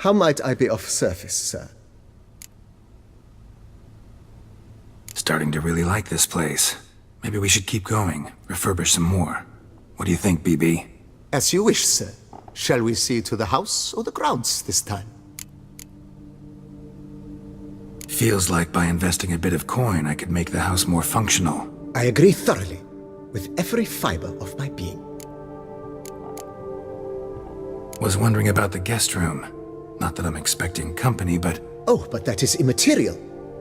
How might I be of service, sir? Starting to really like this place. Maybe we should keep going, refurbish some more. What do you think, BB? As you wish, sir. Shall we see to the house or the grounds this time? Feels like by investing a bit of coin, I could make the house more functional. I agree thoroughly, with every fiber of my being. Was wondering about the guest room. Not that I'm expecting company, but... Oh, but that is immaterial.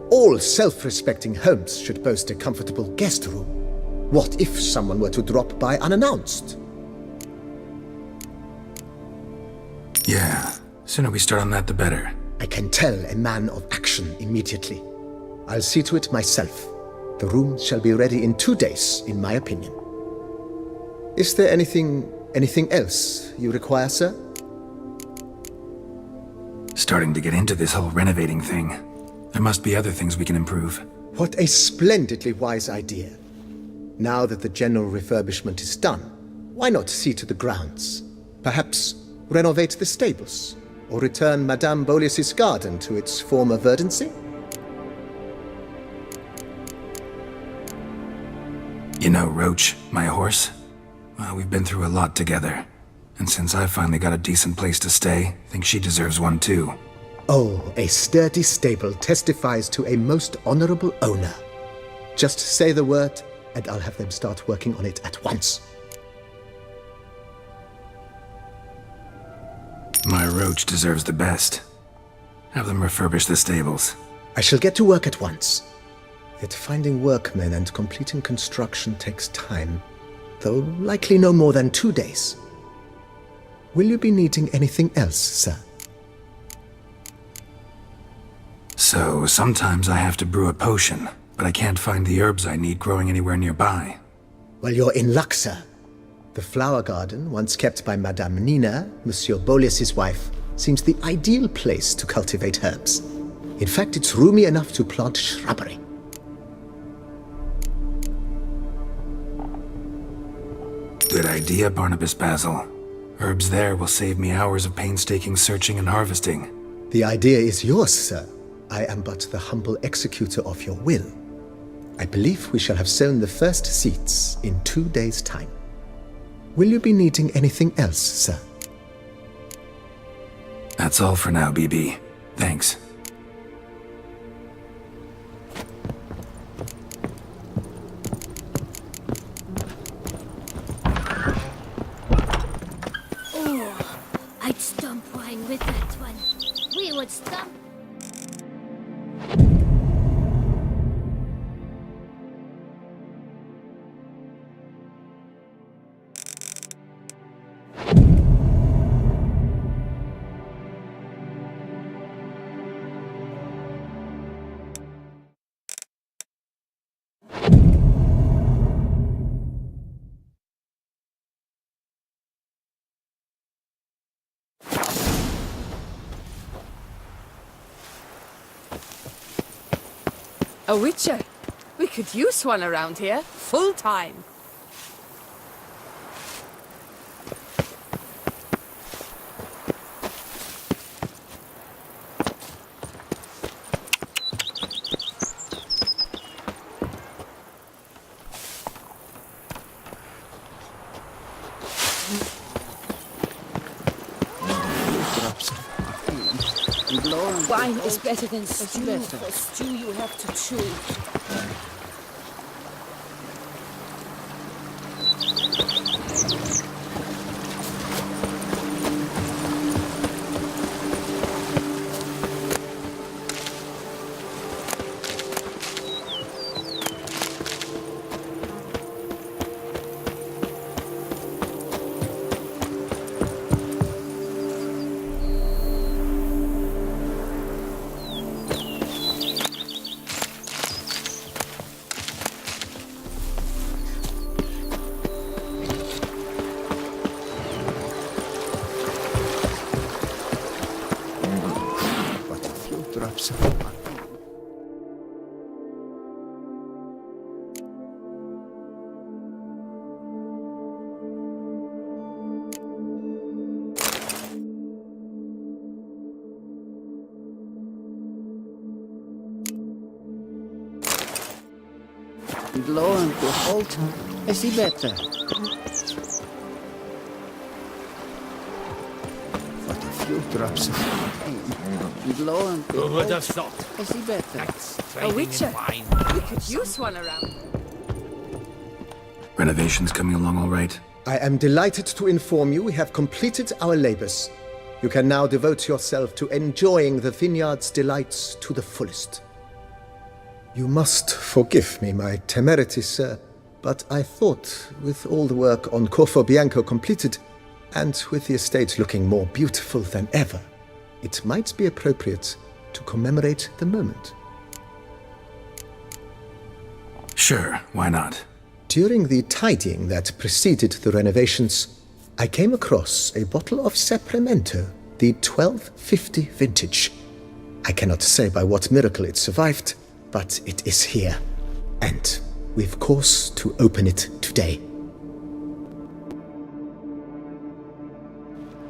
All self-respecting homes should boast a comfortable guest room. What if someone were to drop by unannounced? Yeah, sooner we start on that the better. I can tell a man of action immediately. I'll see to it myself. The room shall be ready in 2 days, in my opinion. Is there anything else you require, sir? Starting to get into this whole renovating thing. There must be other things we can improve. What a splendidly wise idea. Now that the general refurbishment is done, why not see to the grounds? Perhaps renovate the stables, or return Madame Bolis's garden to its former verdancy? You know Roach, my horse? Well, we've been through a lot together. And since I finally got a decent place to stay, I think she deserves one too. Oh, a sturdy stable testifies to a most honorable owner. Just say the word, and I'll have them start working on it at once. My Roach deserves the best. Have them refurbish the stables. I shall get to work at once. Yet finding workmen and completing construction takes time, though likely no more than 2 days. Will you be needing anything else, sir? So, sometimes I have to brew a potion, but I can't find the herbs I need growing anywhere nearby. Well, you're in luck, sir. The flower garden, once kept by Madame Nina, Monsieur Bolis's wife, seems the ideal place to cultivate herbs. In fact, it's roomy enough to plant shrubbery. Good idea, Barnabas Basil. Herbs there will save me hours of painstaking searching and harvesting. The idea is yours, sir. I am but the humble executor of your will. I believe we shall have sown the first seeds in 2 days' time. Will you be needing anything else, sir? That's all for now, BB. Thanks. Oh, I'd stomp wine with that one. We would stomp. A witcher? We could use one around here, full time. Wine is better than stew. For stew you have to chew. And lo and behold, I see better. What a few drops of rain. And lo and Who would have behold, thought? I see better. That's A trading witcher. in wine. We could use one around. Renovations coming along all right? I am delighted to inform you we have completed our labors. You can now devote yourself to enjoying the vineyard's delights to the fullest. You must forgive me my temerity, sir, but I thought, with all the work on Corfo Bianco completed, and with the estate looking more beautiful than ever, it might be appropriate to commemorate the moment. Sure, why not? During the tidying that preceded the renovations, I came across a bottle of Sapramento, the 1250 vintage. I cannot say by what miracle it survived, but it is here, and we've cause to open it today.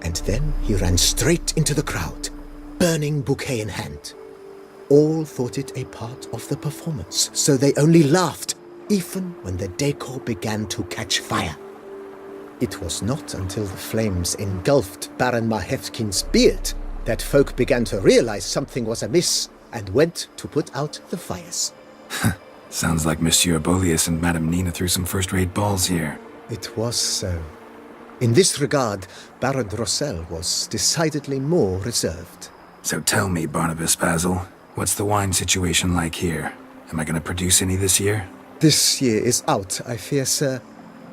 And then he ran straight into the crowd, burning bouquet in hand. All thought it a part of the performance, so they only laughed, even when the decor began to catch fire. It was not until the flames engulfed Baron Mahevkin's beard that folk began to realize something was amiss and went to put out the fires. Sounds like Monsieur Bolius and Madame Nina threw some first-rate balls here. It was so. In this regard, Baron Rossel was decidedly more reserved. So tell me, Barnabas Basil, what's the wine situation like here? Am I gonna produce any this year? This year is out, I fear, sir.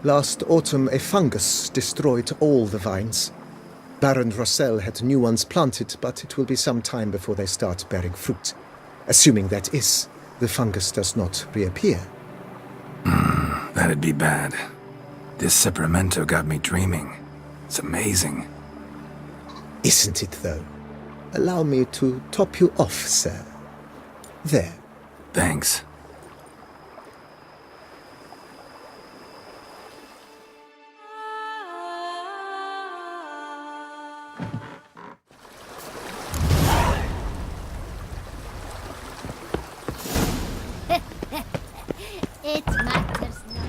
Last autumn, a fungus destroyed all the vines. Baron Rossel had new ones planted, but it will be some time before they start bearing fruit. Assuming that is, the fungus does not reappear. That'd be bad. This Sapramento got me dreaming. It's amazing. Isn't it, though? Allow me to top you off, sir. There. Thanks. It matters not.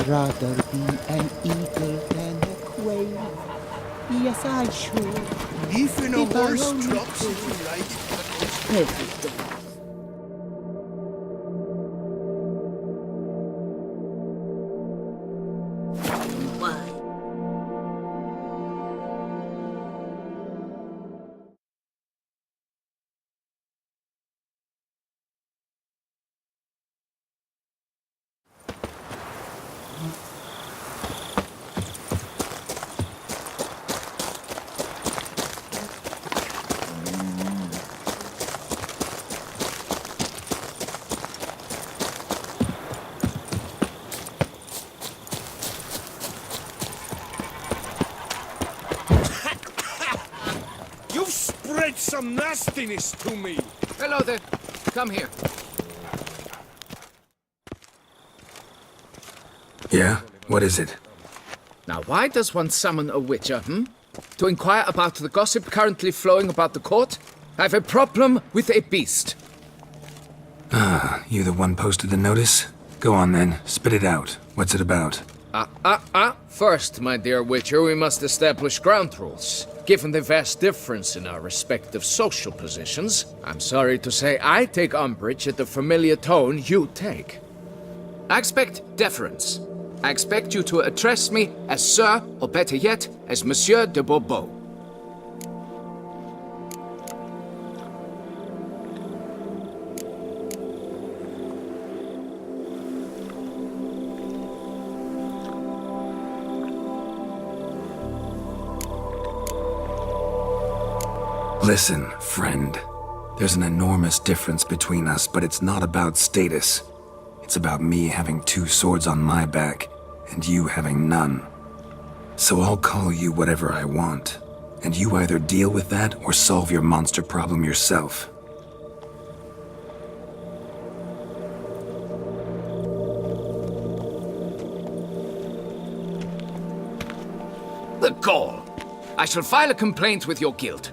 rather be an eagle than a quail. Yes, I should. Even a If I horse only drops could. if you ride it. Every day. Why? You've spread some nastiness to me. Hello there. Come here. Yeah? What is it? Now, why does one summon a witcher, To inquire about the gossip currently flowing about the court? I have a problem with a beast. You the one posted the notice? Go on then, spit it out. What's it about? First, my dear witcher, we must establish ground rules. Given the vast difference in our respective social positions, I'm sorry to say I take umbrage at the familiar tone you take. I expect deference. I expect you to address me as Sir, or better yet, as Monsieur de Bourbeau. Listen, friend. There's an enormous difference between us, but it's not about status. It's about me having two swords on my back, and you having none. So I'll call you whatever I want, and you either deal with that or solve your monster problem yourself. The gall! I shall file a complaint with your guild.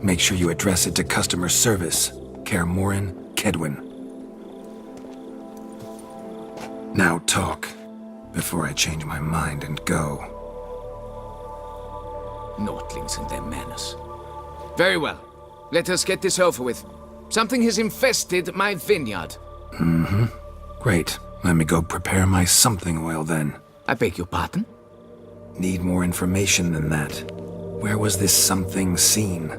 Make sure you address it to customer service. Kaer Morhen, Kedwin. Now talk, before I change my mind and go. Nordlings and their manners. Very well. Let us get this over with. Something has infested my vineyard. Great. Let me go prepare my something oil then. I beg your pardon? Need more information than that. Where was this something seen?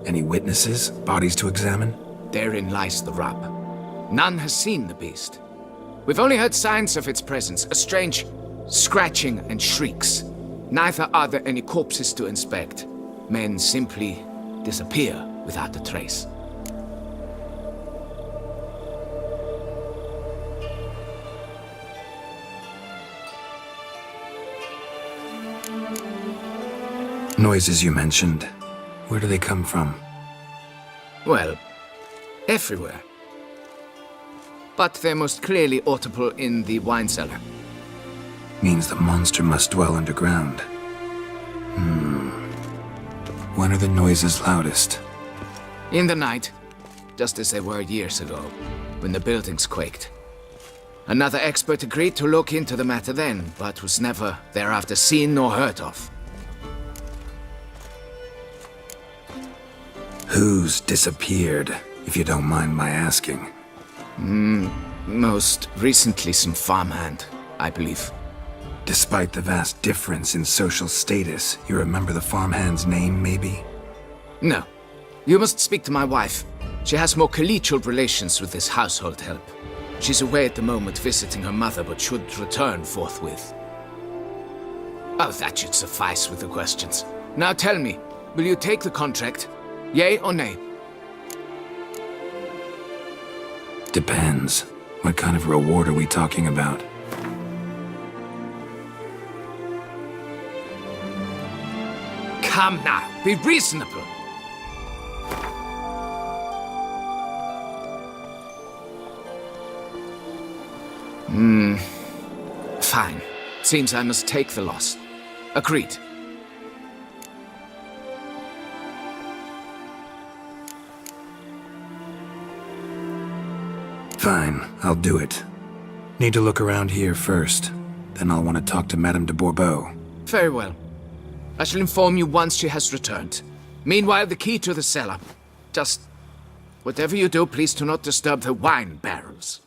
Any witnesses? Bodies to examine? Therein lies the rub. None has seen the beast. We've only heard signs of its presence, a strange scratching and shrieks. Neither are there any corpses to inspect. Men simply disappear without a trace. Noises you mentioned. Where do they come from? Well, everywhere. But they're most clearly audible in the wine cellar. Means the monster must dwell underground. When are the noises loudest? In the night, just as they were years ago, when the buildings quaked. Another expert agreed to look into the matter then, but was never thereafter seen nor heard of. Who's disappeared, if you don't mind my asking? Most recently some farmhand, I believe. Despite the vast difference in social status, you remember the farmhand's name, maybe? No. You must speak to my wife. She has more collegial relations with this household help. She's away at the moment visiting her mother, but should return forthwith. Oh, that should suffice with the questions. Now tell me, will you take the contract? Yea or nay? Depends. What kind of reward are we talking about? Come now, be reasonable. Fine. Seems I must take the loss. Agreed. Fine, I'll do it. Need to look around here first. Then I'll want to talk to Madame de Bourbeau. Very well. I shall inform you once she has returned. Meanwhile, the key to the cellar. Just... whatever you do, please do not disturb the wine barrels.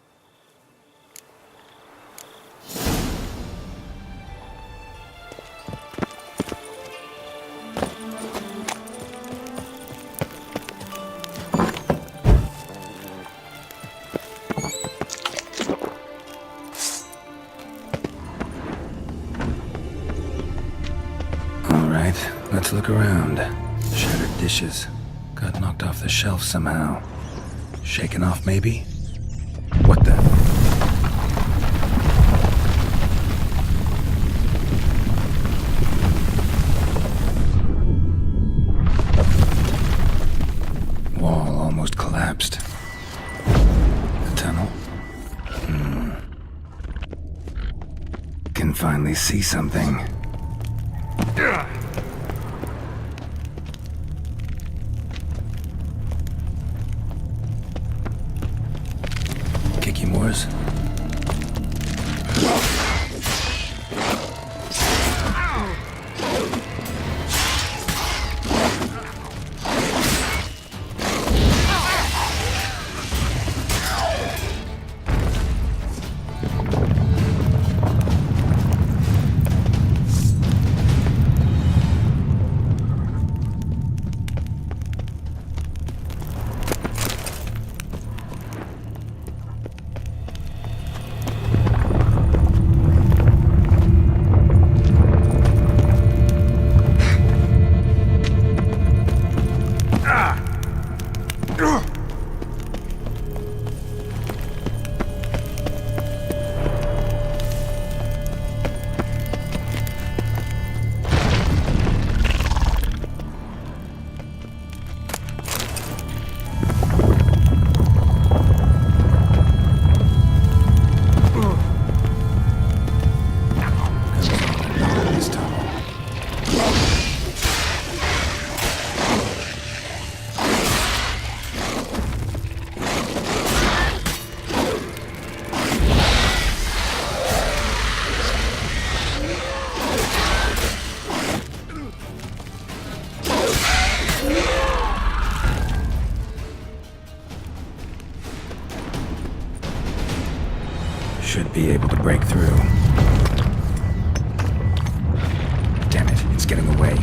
Alright, let's look around. Shattered dishes. Got knocked off the shelf somehow. Shaken off, maybe? What the? Wall almost collapsed. The tunnel? Can finally see something. Kicky Moores? Should be able to break through. Damn it, it's getting away.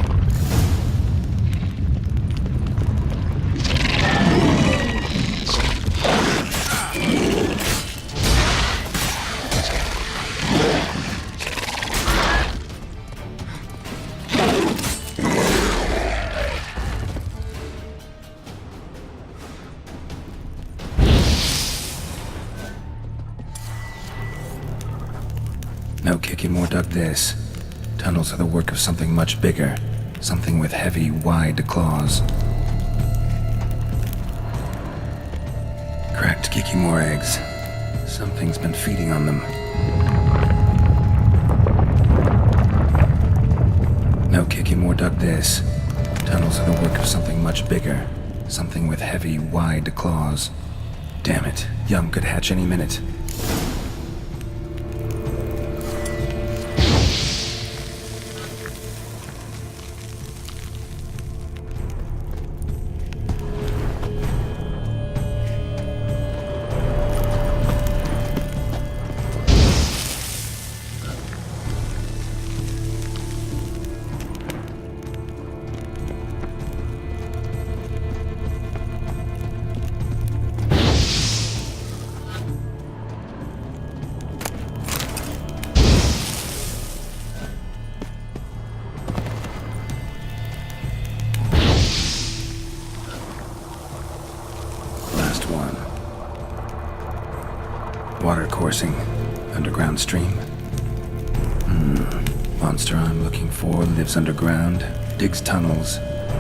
No kicking more dug this. Tunnels are the work of something much bigger. Something with heavy, wide claws. Cracked kicking more eggs. Something's been feeding on them. No kicking more dug this. Tunnels are the work of something much bigger. Something with heavy, wide claws. Damn it, Yum could hatch any minute. Water coursing. Underground stream. Monster I'm looking for lives underground, digs tunnels,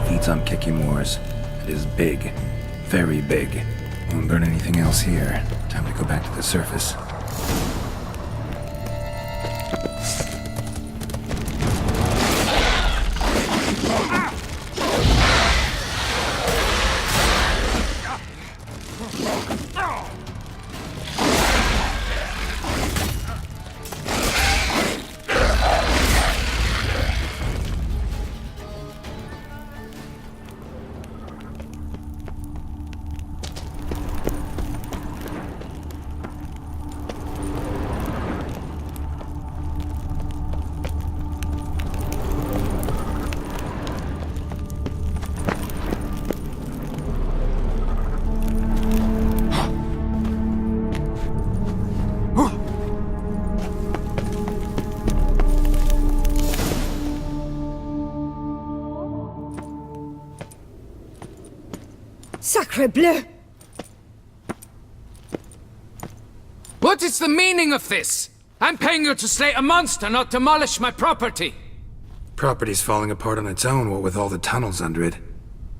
feeds on kicky moors. It is big. Very big. Won't learn anything else here. Time to go back to the surface. Sacre bleu! What is the meaning of this? I'm paying you to slay a monster, not demolish my property. Property's falling apart on its own, what with all the tunnels under it.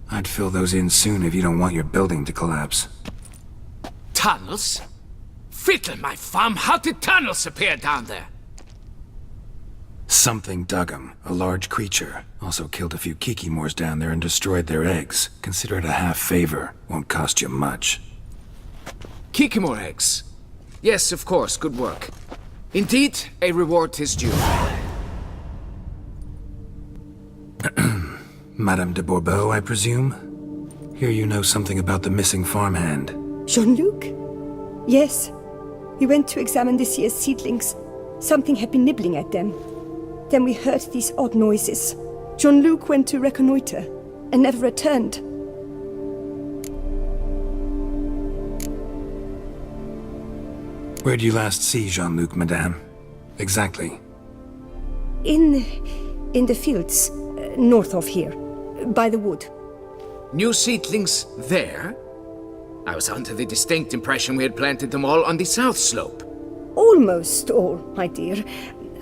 I'd fill those in soon if you don't want your building to collapse. Tunnels? Fiddle my thumb, how did tunnels appear down there? Something dug 'em. A large creature. Also killed a few kikimores down there and destroyed their eggs. Consider it a half favor. Won't cost you much. Kikimore eggs. Yes, of course, good work. Indeed, a reward is due. Madame de Bourbeau, I presume? Hear you know something about the missing farmhand. Jean-Luc? Yes. We went to examine this year's seedlings. Something had been nibbling at them. Then we heard these odd noises. Jean-Luc went to reconnoiter and never returned. Where'd you last see Jean-Luc, madame? Exactly. In the fields, north of here, by the wood. New seedlings there? I was under the distinct impression we had planted them all on the south slope. Almost all, my dear.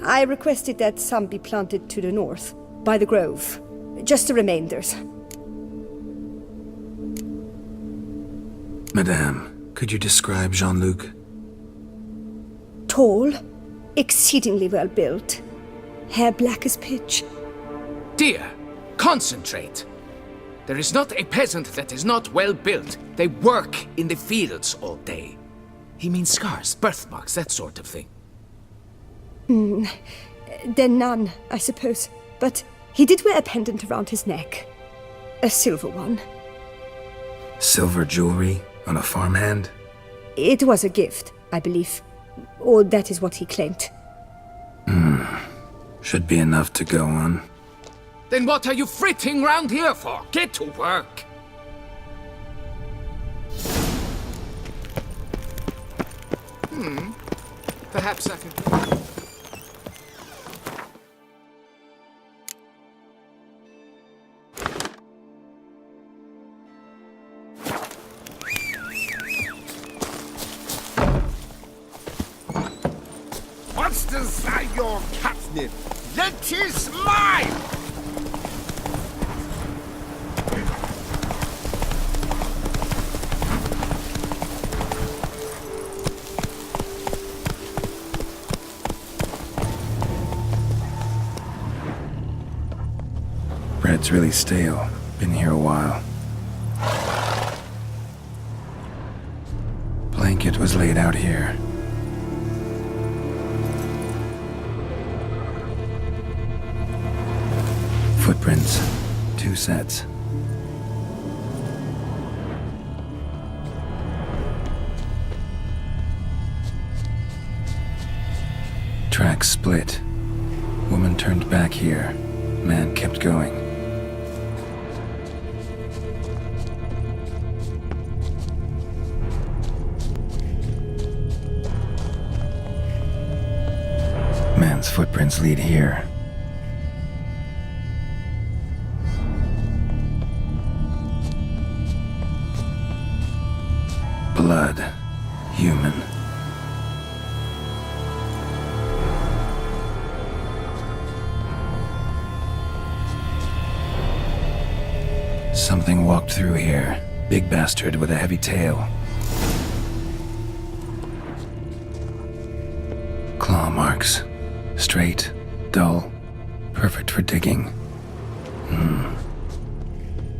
I requested that some be planted to the north, by the grove. Just the remainders. Madame, could you describe Jean-Luc? Tall, exceedingly well built, hair black as pitch. Dear, concentrate. There is not a peasant that is not well built. They work in the fields all day. He means scars, birthmarks, that sort of thing. Then none, I suppose. But he did wear a pendant around his neck. A silver one. Silver jewelry on a farmhand? It was a gift, I believe. Or that is what he claimed. Should be enough to go on. Then what are you fritting round here for? Get to work! Perhaps I can... Monsters are your catnip. That is mine! Bread's really stale. Been here a while. Blanket was laid out here. Footprints. 2 sets. Tracks split. Woman turned back here. Man kept going. Man's footprints lead here. Blood. Human. Something walked through here. Big bastard with a heavy tail. Claw marks. Straight, dull, perfect for digging.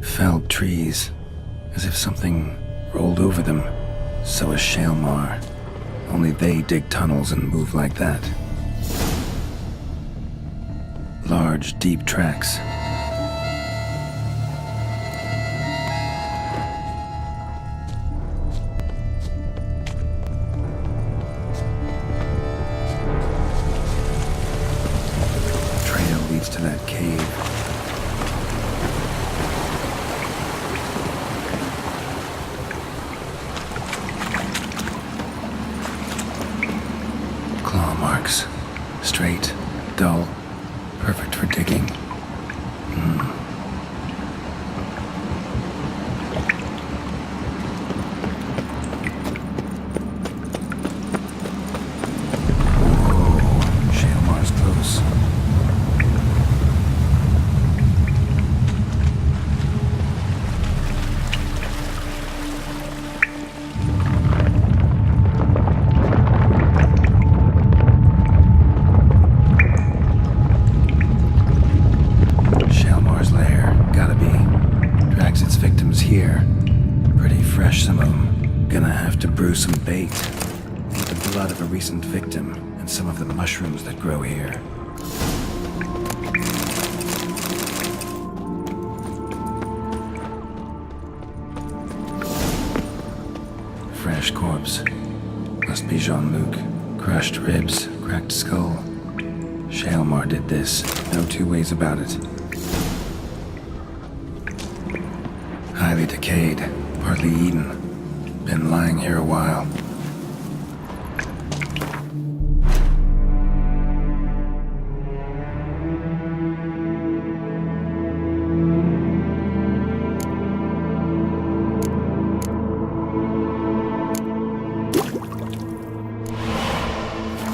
Felled trees, as if something rolled over them. So is Shalmar. Only they dig tunnels and move like that. Large, deep tracks. Trail leads to that cave. Claw marks. Straight, dull, perfect for digging. Gonna have to brew some bait. Need the blood of a recent victim and some of the mushrooms that grow here. Fresh corpse. Must be Jean-Luc. Crushed ribs, cracked skull. Shaelmar did this. No two ways about it. Highly decayed, partly eaten. Been lying here a while.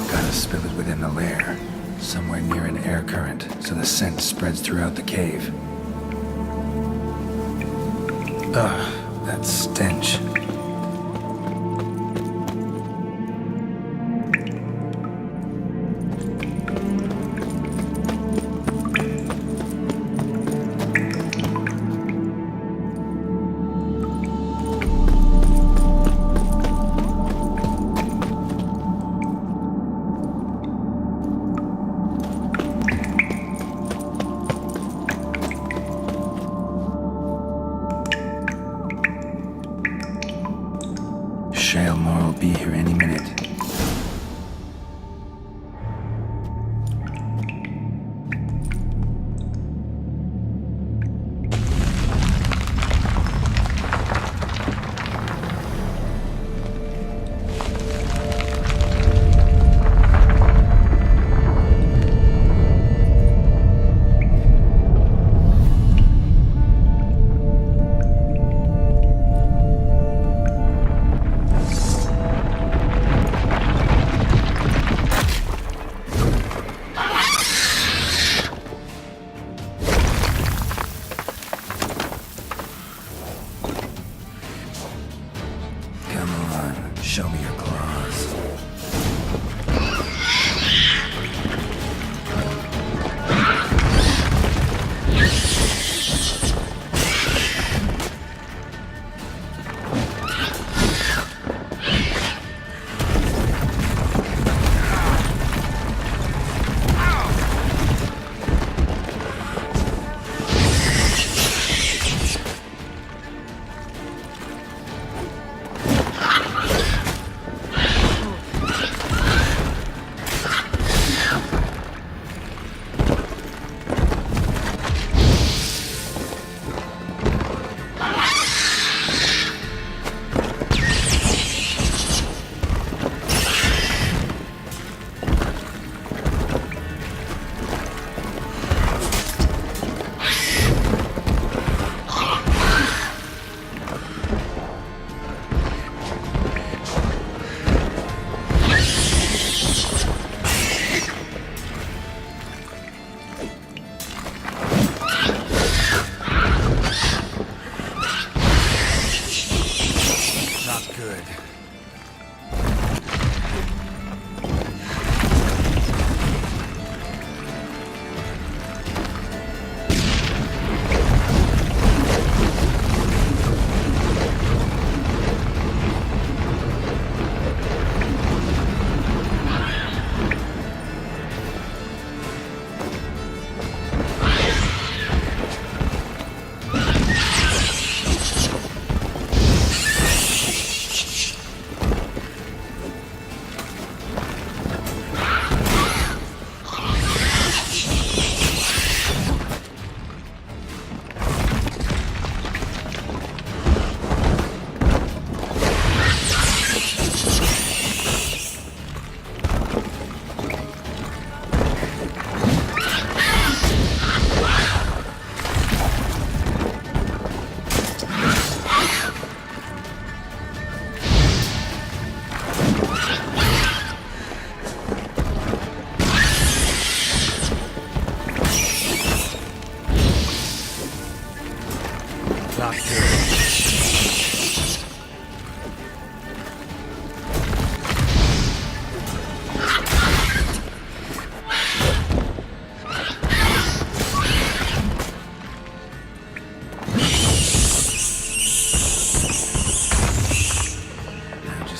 Gotta spill it within the lair, somewhere near an air current, so the scent spreads throughout the cave. Ugh, that stench. Shaelmar will be here any minute. Come on, show me your claws.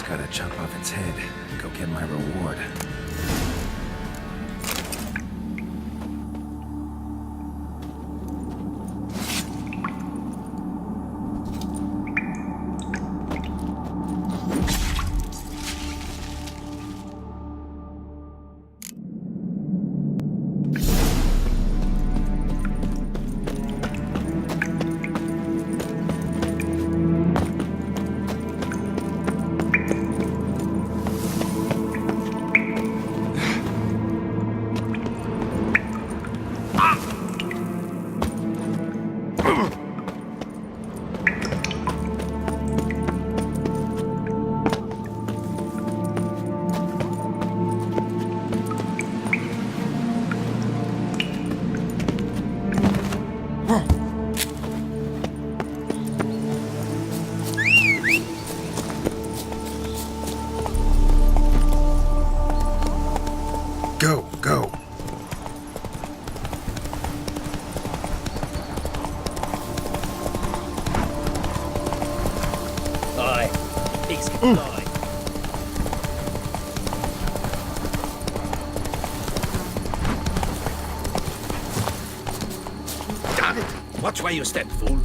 gotta chop off its head and go get my reward. Go. Aye. Pigs can fly. Damn it! Watch where you step, fool.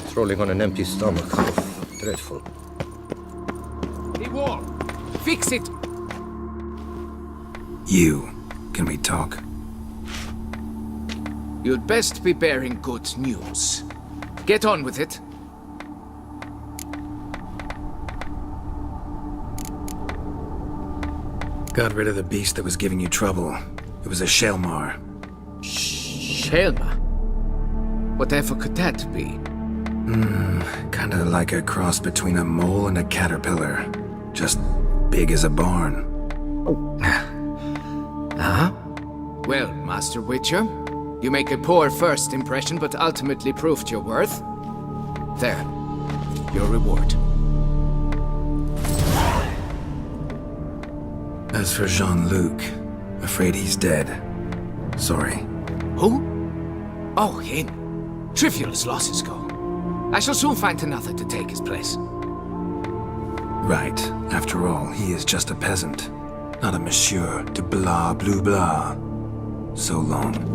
Patrolling on an empty stomach. Dreadful. Hey, Wall! Fix it! You. Can we talk? You'd best be bearing good news. Get on with it. Got rid of the beast that was giving you trouble. It was a Shelmar. Shelma? Whatever could that be? Kinda like a cross between a mole and a caterpillar. Just big as a barn. Huh? Well, Master Witcher, you make a poor first impression, but ultimately proved your worth. There. Your reward. As for Jean-Luc, afraid he's dead. Sorry. Who? Oh, him. Trivial as losses go. I shall soon find another to take his place. Right. After all, he is just a peasant. Not a monsieur de blah blue blah. So long.